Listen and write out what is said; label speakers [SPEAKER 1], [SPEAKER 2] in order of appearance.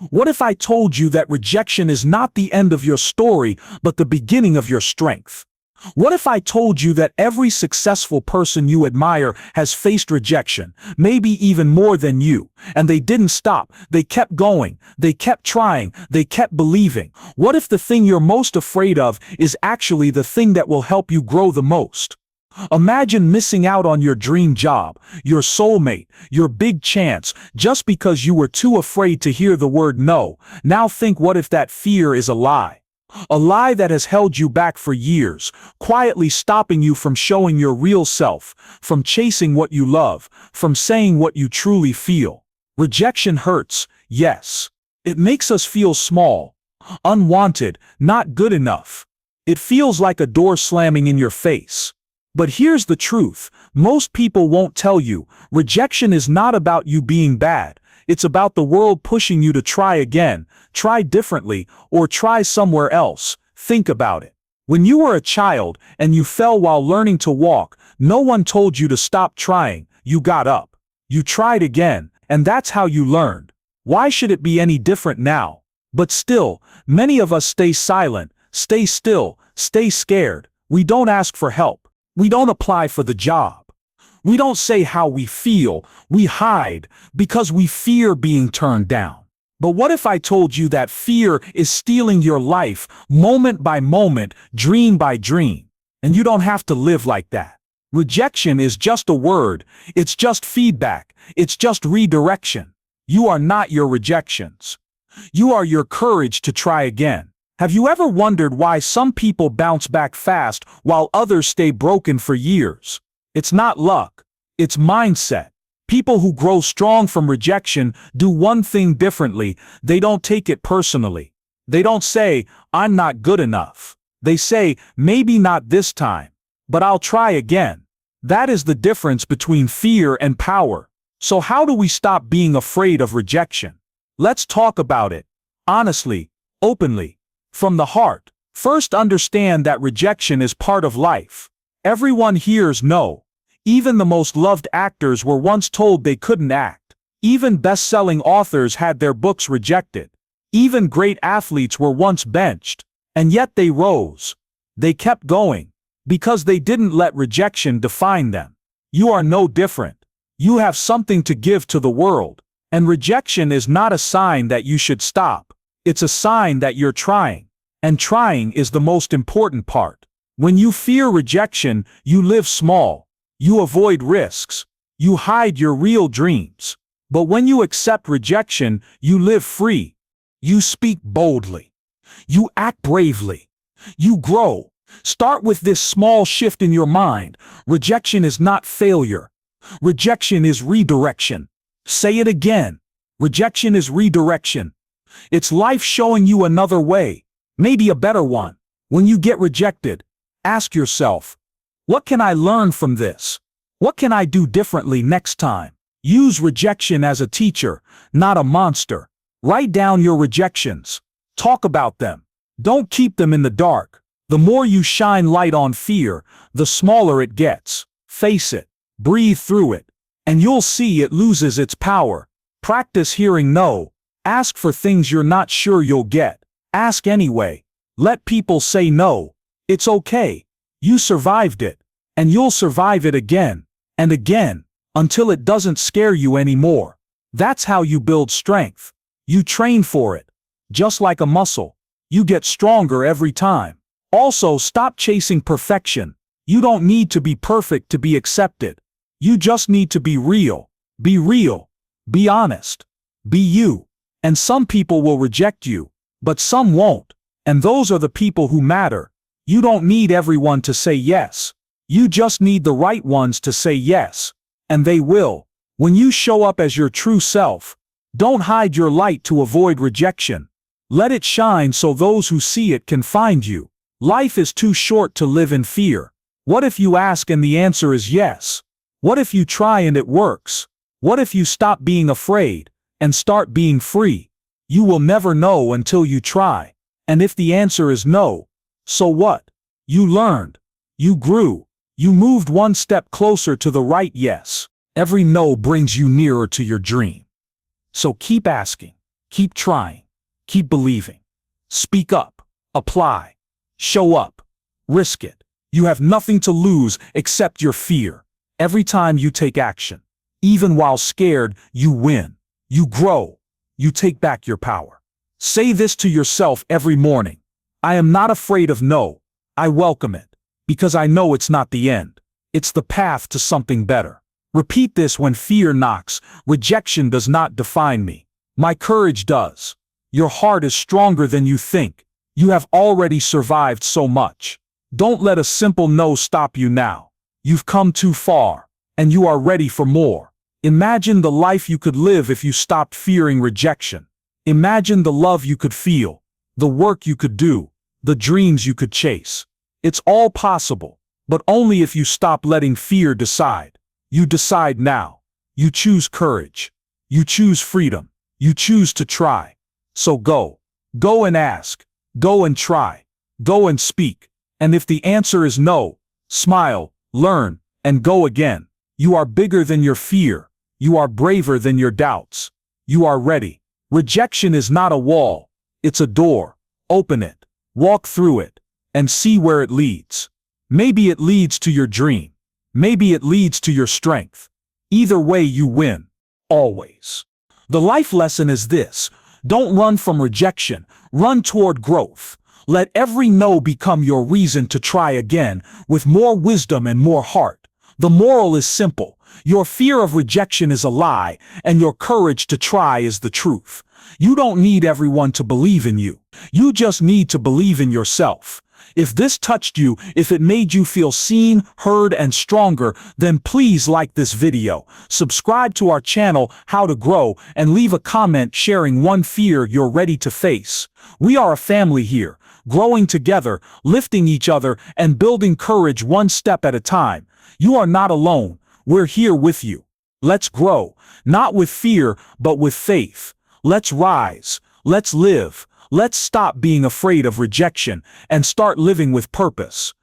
[SPEAKER 1] What if I told you that rejection is not the end of your story, but the beginning of your strength? What if I told you that every successful person you admire has faced rejection, maybe even more than you, and they didn't stop, they kept going, they kept trying, they kept believing? What if the thing you're most afraid of is actually the thing that will help you grow the most? Imagine missing out on your dream job, your soulmate, your big chance, just because you were too afraid to hear the word no. Now think, what if that fear is a lie? A lie that has held you back for years, quietly stopping you from showing your real self, from chasing what you love, from saying what you truly feel. Rejection hurts, yes. It makes us feel small, unwanted, not good enough. It feels like a door slamming in your face. But here's the truth: most people won't tell you. Rejection is not about you being bad. It's about the world pushing you to try again, try differently, or try somewhere else. Think about it. When you were a child and you fell while learning to walk, no one told you to stop trying. You got up. You tried again, and that's how you learned. Why should it be any different now? But still, many of us stay silent, stay still, stay scared. We don't ask for help. We don't apply for the job. We don't say how we feel. We hide because we fear being turned down. But what if I told you that fear is stealing your life, moment by moment, dream by dream? And you don't have to live like that. Rejection is just a word. It's just feedback. It's just redirection. You are not your rejections. You are your courage to try again. Have you ever wondered why some people bounce back fast while others stay broken for years? It's not luck. It's mindset. People who grow strong from rejection do one thing differently. They don't take it personally. They don't say, "I'm not good enough." They say, "Maybe not this time, but I'll try again." That is the difference between fear and power. So how do we stop being afraid of rejection? Let's talk about it. Honestly, openly, from the heart. First, understand that rejection is part of life. Everyone hears no. Even the most loved actors were once told they couldn't act. Even best-selling authors had their books rejected. Even great athletes were once benched. And yet they rose. They kept going. Because they didn't let rejection define them. You are no different. You have something to give to the world. And rejection is not a sign that you should stop. It's a sign that you're trying. And trying is the most important part. When you fear rejection, you live small. You avoid risks. You hide your real dreams. But when you accept rejection, you live free. You speak boldly. You act bravely. You grow. Start with this small shift in your mind. Rejection is not failure. Rejection is redirection. Say it again. Rejection is redirection. It's life showing you another way, maybe a better one. When you get rejected, ask yourself, what can I learn from this? What can I do differently next time? Use rejection as a teacher, not a monster. Write down your rejections. Talk about them. Don't keep them in the dark. The more you shine light on fear, the smaller it gets. Face it. Breathe through it. And you'll see it loses its power. Practice hearing no. Ask for things you're not sure you'll get. Ask anyway. Let people say no. It's okay. You survived it. And you'll survive it again and again until it doesn't scare you anymore. That's how you build strength. You train for it. Just like a muscle. You get stronger every time. Also, stop chasing perfection. You don't need to be perfect to be accepted. You just need to be real. Be real. Be honest. Be you. And some people will reject you, but some won't. And those are the people who matter. You don't need everyone to say yes. You just need the right ones to say yes. And they will. When you show up as your true self, don't hide your light to avoid rejection. Let it shine so those who see it can find you. Life is too short to live in fear. What if you ask and the answer is yes? What if you try and it works? What if you stop being afraid and start being free? You will never know until you try. And if the answer is no, so what? You learned. You grew. You moved one step closer to the right yes. Every no brings you nearer to your dream. So keep asking. Keep trying. Keep believing. Speak up. Apply. Show up. Risk it. You have nothing to lose except your fear. Every time you take action, even while scared, you win. You grow. You take back your power. Say this to yourself every morning. I am not afraid of no. I welcome it. Because I know it's not the end. It's the path to something better. Repeat this when fear knocks. Rejection does not define me. My courage does. Your heart is stronger than you think. You have already survived so much. Don't let a simple no stop you now. You've come too far, and you are ready for more. Imagine the life you could live if you stopped fearing rejection. Imagine the love you could feel, the work you could do, the dreams you could chase. It's all possible, but only if you stop letting fear decide. You decide now. You choose courage. You choose freedom. You choose to try. So go. Go and ask. Go and try. Go and speak. And if the answer is no, smile, learn, and go again. You are bigger than your fear. You are braver than your doubts. You are ready. Rejection is not a wall. It's a door. Open it. Walk through it. And see where it leads. Maybe it leads to your dream. Maybe it leads to your strength. Either way, you win. Always. The life lesson is this: don't run from rejection, run toward growth. Let every no become your reason to try again, with more wisdom and more heart. The moral is simple: your fear of rejection is a lie, and your courage to try is the truth. You don't need everyone to believe in you. You just need to believe in yourself. If this touched you, if it made you feel seen, heard, and stronger, then please like this video, subscribe to our channel, How to Grow, and leave a comment sharing one fear you're ready to face. We are a family here, growing together, lifting each other, and building courage one step at a time. You are not alone. We're here with you. Let's grow, not with fear, but with faith. Let's rise. Let's live. Let's stop being afraid of rejection and start living with purpose.